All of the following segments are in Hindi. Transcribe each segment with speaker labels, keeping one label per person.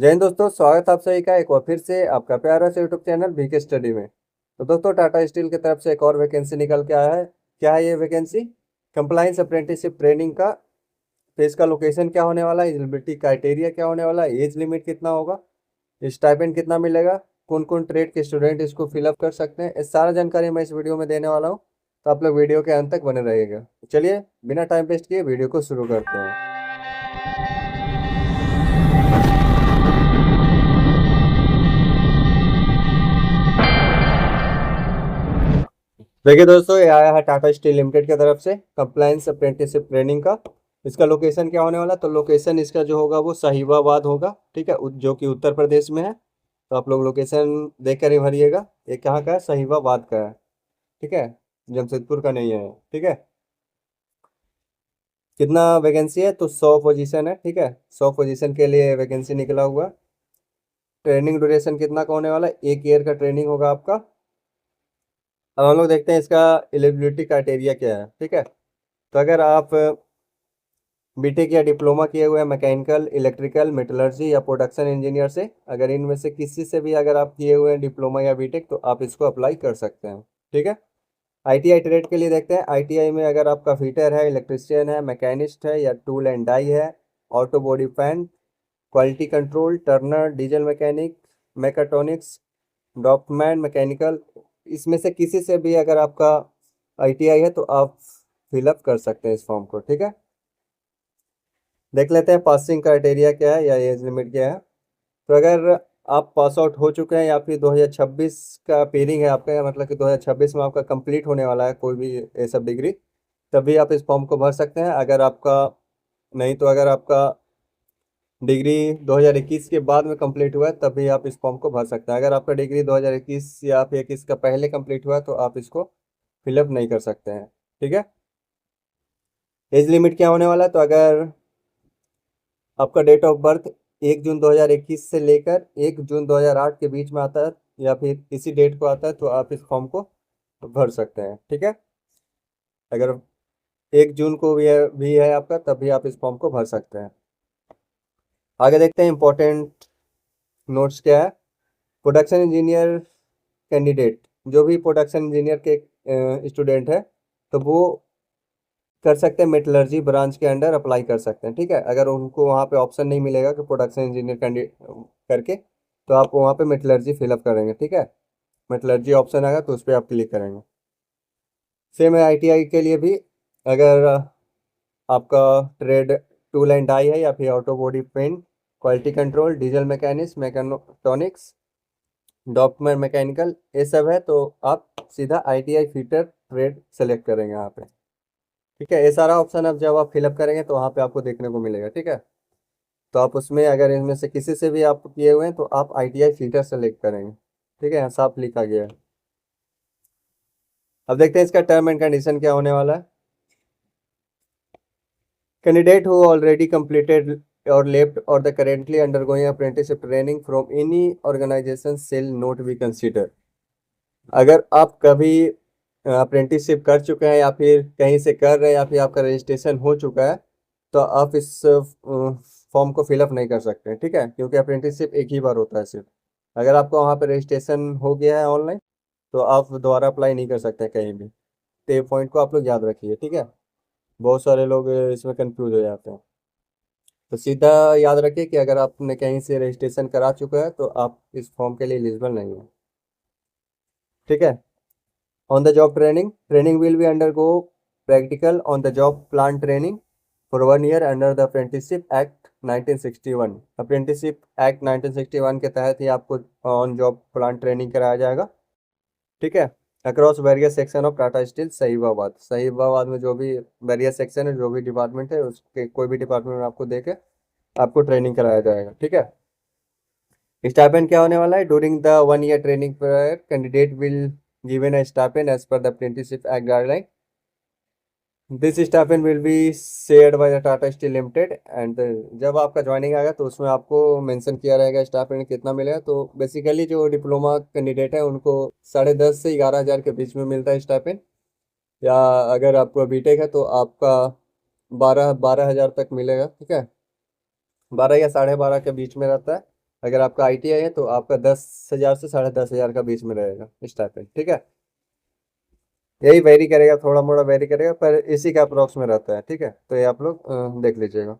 Speaker 1: जय हिंद दोस्तों, स्वागत है आप सभी का एक बार फिर से आपका प्यारा से यूट्यूब चैनल बीके स्टडी में। तो दोस्तों, टाटा स्टील की तरफ से एक और वैकेंसी निकल के आया है। क्या है ये वैकेंसी? कंप्लायंस अप्रेंटिसशिप ट्रेनिंग का। तो इसका लोकेशन क्या होने वाला है, एलिजिबिलिटी क्राइटेरिया क्या होने वाला है, एज लिमिट कितना होगा, स्टाइपेंड कितना मिलेगा, कौन कौन ट्रेड के स्टूडेंट इसको फिलअप कर सकते हैं, इस सारा जानकारी मैं इस वीडियो में देने वाला हूँ। तो आप लोग वीडियो के अंत तक बने रहिएगा। तो चलिए बिना टाइम वेस्ट किए वीडियो को शुरू करते हैं। देखिए दोस्तों, ये आया है टाटा स्टील लिमिटेड की तरफ से कंप्लायंस अप्रेंटिसशिप ट्रेनिंग का। इसका लोकेशन क्या होने वाला, तो लोकेशन इसका जो होगा वो साहिबाबाद होगा, ठीक है, जो कि उत्तर प्रदेश में है। तो आप लोग लोकेशन देख कर ही भरिएगा। ये कहाँ का है? साहिबाबाद का है, ठीक है, जमशेदपुर का नहीं है, ठीक है। कितना वैकेंसी है, तो 100 पोजीशन है, ठीक है। 100 पोजीशन के लिए वैकेंसी निकला हुआ। ट्रेनिंग ड्यूरेशन कितना का होने वाला है? 1 ईयर का ट्रेनिंग होगा आपका। अब हम लोग देखते हैं इसका एलिजिबिलिटी क्राइटेरिया क्या है, ठीक है। तो अगर आप बीटेक या डिप्लोमा किए हुए हैं मैकेनिकल, इलेक्ट्रिकल, मेटलर्जी या प्रोडक्शन इंजीनियर से, अगर इनमें से किसी से भी अगर आप किए हुए हैं डिप्लोमा या बीटेक, तो आप इसको अप्लाई कर सकते हैं, ठीक है। आईटीआई ट्रेड के लिए देखते हैं। आईटीआई में अगर आपका फिटर है, इलेक्ट्रिशियन है, मैकेनिस्ट है या टूल एंड डाई है, auto body fan, quality control, turner, diesel mechanic, mechatronics, draughtsman mechanical, इसमें से किसी से भी अगर आपका आईटीआई है तो आप फिलअप कर सकते हैं इस फॉर्म को, ठीक है। देख लेते हैं पासिंग क्राइटेरिया क्या है या एज लिमिट क्या है। तो अगर आप पास आउट हो चुके हैं या फिर 2026 का पेयरिंग है आपका, मतलब कि 2026 में आपका कंप्लीट होने वाला है कोई भी ये सब डिग्री, तभी आप इस फॉर्म को भर सकते हैं। अगर आपका नहीं, तो अगर आपका डिग्री 2021 के बाद में कंप्लीट हुआ है तभी आप इस फॉर्म को भर सकते हैं। अगर आपका डिग्री 2021 या फिर 21 का पहले कंप्लीट हुआ है तो आप इसको फिलअप नहीं कर सकते हैं, ठीक है। एज लिमिट क्या होने वाला है, तो अगर आपका डेट ऑफ बर्थ 1 जून 2021 से लेकर 1 जून 2008 के बीच में आता है या फिर इसी डेट को आता है तो आप इस फॉर्म को भर सकते हैं, ठीक है। अगर 1 जून को भी है आपका, तब भी आप इस फॉर्म को भर सकते हैं। आगे देखते हैं इंपॉर्टेंट नोट्स क्या है। प्रोडक्शन इंजीनियर कैंडिडेट, जो भी प्रोडक्शन इंजीनियर के स्टूडेंट है, तो वो कर सकते हैं मेटलर्जी ब्रांच के अंडर अप्लाई कर सकते हैं, ठीक है। अगर उनको वहाँ पे ऑप्शन नहीं मिलेगा कि प्रोडक्शन इंजीनियर कैंडिडेट करके, तो आप वहाँ पे मेटलर्जी फिलअप करेंगे, ठीक है। मेटलर्जी ऑप्शन आएगा तो उस पर आप क्लिक करेंगे। सेम है आईटीआई के लिए भी। अगर आपका ट्रेड टूल एंड डाई है या फिर auto body paint, quality control, diesel mechanics, mechatronics, document mechanical, ये सब है तो आप सीधा आईटीआई फिटर ट्रेड सेलेक्ट करेंगे यहाँ पे, ठीक है। ये सारा ऑप्शन अब जब आप फिलअप करेंगे तो वहाँ पे आपको देखने को मिलेगा, ठीक है। तो आप उसमें अगर इनमें से किसी से भी आप किए हुए हैं तो आप आईटीआई फिटर सेलेक्ट करेंगे, ठीक है। यहाँ साफ लिखा गया है। अब देखते हैं इसका टर्म एंड कंडीशन क्या होने वाला है। कैंडिडेट हु ऑलरेडी कंप्लीटेड और लेफ्ट और the currently undergoing apprenticeship training from any organization shall not be consider. अगर आप कभी अप्रेंटिसशिप कर चुके हैं या फिर कहीं से कर रहे हैं या फिर आपका रजिस्ट्रेशन हो चुका है, तो आप इस फॉर्म को फिलअप नहीं कर सकते, ठीक है, क्योंकि अप्रेंटिसशिप एक ही बार होता है सिर्फ। अगर आपका वहाँ पे रजिस्ट्रेशन हो गया है ऑनलाइन, तो आप दोबारा अप्लाई नहीं कर सकते कहीं भी। तो ये पॉइंट को आप लोग याद रखिए, ठीक है। बहुत सारे लोग इसमें कंफ्यूज हो जाते हैं। तो सीधा याद रखिए कि अगर आपने कहीं से रजिस्ट्रेशन करा चुका है तो आप इस फॉर्म के लिए एलिजिबल नहीं है, ठीक है। On the job training, training will be undergo practical on the job plant training for 1 year under the Apprenticeship Act 1961। Apprenticeship Act 1961 के तहत ही आपको ऑन जॉब प्लांट ट्रेनिंग कराया जाएगा, ठीक है। Across various section of Tata steel Sahibabad. Sahibabad में जो भी वेरियस सेक्शन है, जो भी डिपार्टमेंट है, उसके कोई भी डिपार्टमेंट में आपको देके आपको ट्रेनिंग कराया जाएगा, ठीक है। स्टाइपेंड क्या होने वाला है, during the 1 year training period candidate will given a stipend as per the apprenticeship act guideline. This stipend will be shared by the Tata steel limited and जब आपका ज्वाइनिंग आएगा तो उसमें आपको मेंशन किया रहेगा स्टाइपेंड कितना मिलेगा। तो बेसिकली जो डिप्लोमा कैंडिडेट है उनको 10.5 से 11,000 के बीच में मिलता है स्टाइपेंड, या अगर आपको बीटेक है तो आपका 12,000 तक मिलेगा, ठीक है। 12 या 12.5 के बीच में रहता है। अगर आपका ITI है तो आपका 10,000 से 10,500 का बीच में रहेगा स्टाइपेंड, ठीक है। यही वेरी करेगा, थोड़ा मोड़ा वेरी करेगा, पर इसी का अप्रोक्स में रहता है, ठीक है। तो ये आप लोग देख लीजिएगा।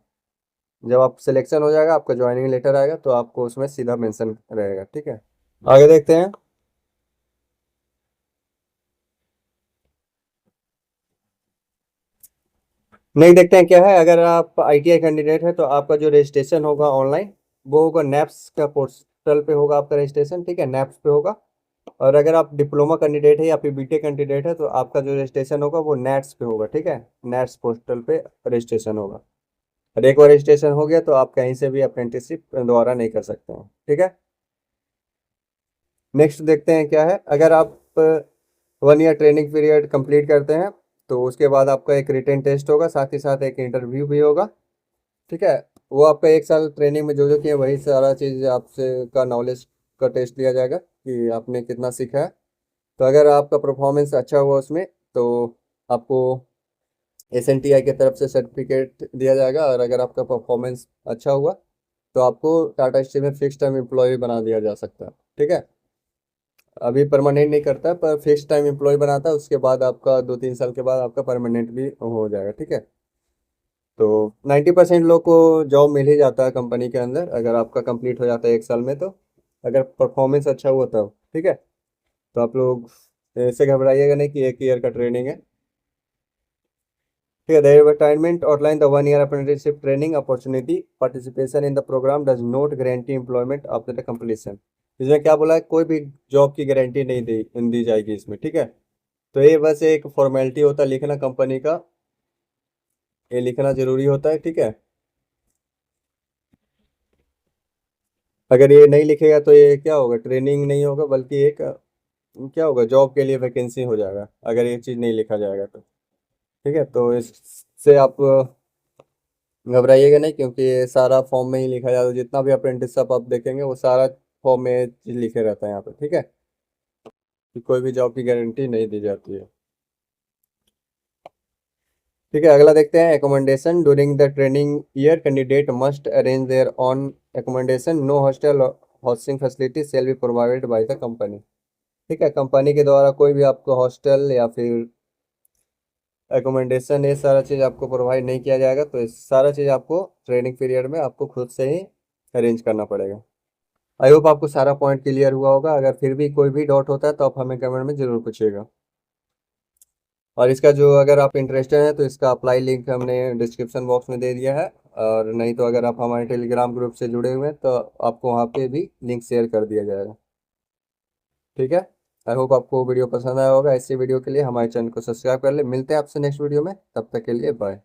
Speaker 1: जब आप सिलेक्शन हो जाएगा, आपका ज्वाइनिंग लेटर आएगा तो आपको उसमें सीधा मेंशन रहेगा, ठीक है। आगे देखते हैं। नहीं, देखते हैं क्या है। अगर आप ITI कैंडिडेट है तो आपका जो रजिस्ट्रेशन होगा ऑनलाइन, वो होगा नैप्स का पोर्टल पे होगा आपका रजिस्ट्रेशन, ठीक है, नैप्स पे होगा। और अगर आप डिप्लोमा कैंडिडेट है या फिर BTech कैंडिडेट है तो आपका जो रजिस्ट्रेशन होगा वो नेट्स पे होगा, ठीक है। नेट्स पोर्टल पे रजिस्ट्रेशन होगा। और एक बार रजिस्ट्रेशन हो गया तो आप कहीं से भी अप्रेंटिसशिप दोबारा नहीं कर सकते हैं, ठीक है। नेक्स्ट देखते हैं क्या है। अगर आप 1 ईयर ट्रेनिंग पीरियड कंप्लीट करते हैं तो उसके बाद आपका एक रिटन टेस्ट होगा, साथ ही साथ एक इंटरव्यू भी होगा, ठीक है। वो आपका 1 साल ट्रेनिंग में जो जो किया वही सारा चीज़ आपसे का नॉलेज का टेस्ट लिया जाएगा कि आपने कितना सीखा है। तो अगर आपका परफॉर्मेंस अच्छा हुआ उसमें तो आपको SNTI की तरफ से सर्टिफिकेट दिया जाएगा। और अगर आपका परफॉर्मेंस अच्छा हुआ तो आपको टाटा स्टील में फिक्स टाइम एम्प्लॉय बना दिया जा सकता है, ठीक है। अभी परमानेंट नहीं करता पर फिक्स टाइम एम्प्लॉय बनाता है, उसके बाद आपका 2-3 साल के बाद आपका परमानेंट भी हो जाएगा, ठीक है। तो 90% लोग को जॉब मिल ही जाता है कंपनी के अंदर, अगर आपका कंप्लीट हो जाता है 1 साल में तो, अगर परफॉर्मेंस अच्छा हुआ तब, ठीक है। तो आप लोग ऐसे घबराइएगा नहीं कि 1 ईयर का ट्रेनिंग है, ठीक है। The advertisement outline the 1 year apprenticeship training opportunity participation in the program does not guarantee employment after the completion. इसमें क्या बोला है, कोई भी जॉब की गारंटी नहीं दी जाएगी इसमें, ठीक है। तो ये बस एक फॉर्मेलिटी होता है लिखना कंपनी का, ये लिखना जरूरी होता है, ठीक है। अगर ये नहीं लिखेगा तो ये क्या होगा, ट्रेनिंग नहीं होगा बल्कि एक क्या होगा, जॉब के लिए वैकेंसी हो जाएगा अगर ये चीज़ नहीं लिखा जाएगा तो, ठीक है। तो इससे आप घबराइएगा नहीं, क्योंकि ये सारा फॉर्म में ही लिखा जाता है। जितना भी अप्रेंटिसशिप आप देखेंगे वो सारा फॉर्म में चीज़ लिखे रहता है यहाँ पे, ठीक है। कि कोई भी जॉब की गारंटी नहीं दी जाती है, ठीक है। अगला देखते हैं। Accommodation during the training year candidate must arrange their own accommodation, no hostel housing facility shall be provided by the company, ठीक है। कंपनी के द्वारा कोई भी आपको हॉस्टल या फिर एकोमोडेशन ये सारा चीज़ आपको प्रोवाइड नहीं किया जाएगा। तो इस सारा चीज़ आपको ट्रेनिंग पीरियड में आपको खुद से ही अरेंज करना पड़ेगा। आई होप आपको सारा पॉइंट क्लियर हुआ होगा। अगर फिर भी कोई भी डाउट होता है तो आप हमें कमेंट में ज़रूर पूछिएगा। और इसका जो, अगर आप इंटरेस्टेड हैं तो इसका अप्लाई लिंक हमने डिस्क्रिप्शन बॉक्स में दे दिया है। और नहीं तो अगर आप हमारे टेलीग्राम ग्रुप से जुड़े हुए हैं तो आपको वहाँ पे भी लिंक शेयर कर दिया जाएगा, ठीक है। आई होप आपको वीडियो पसंद आया होगा। ऐसी वीडियो के लिए हमारे चैनल को सब्सक्राइब कर ले। मिलते हैं आपसे नेक्स्ट वीडियो में, तब तक के लिए बाय।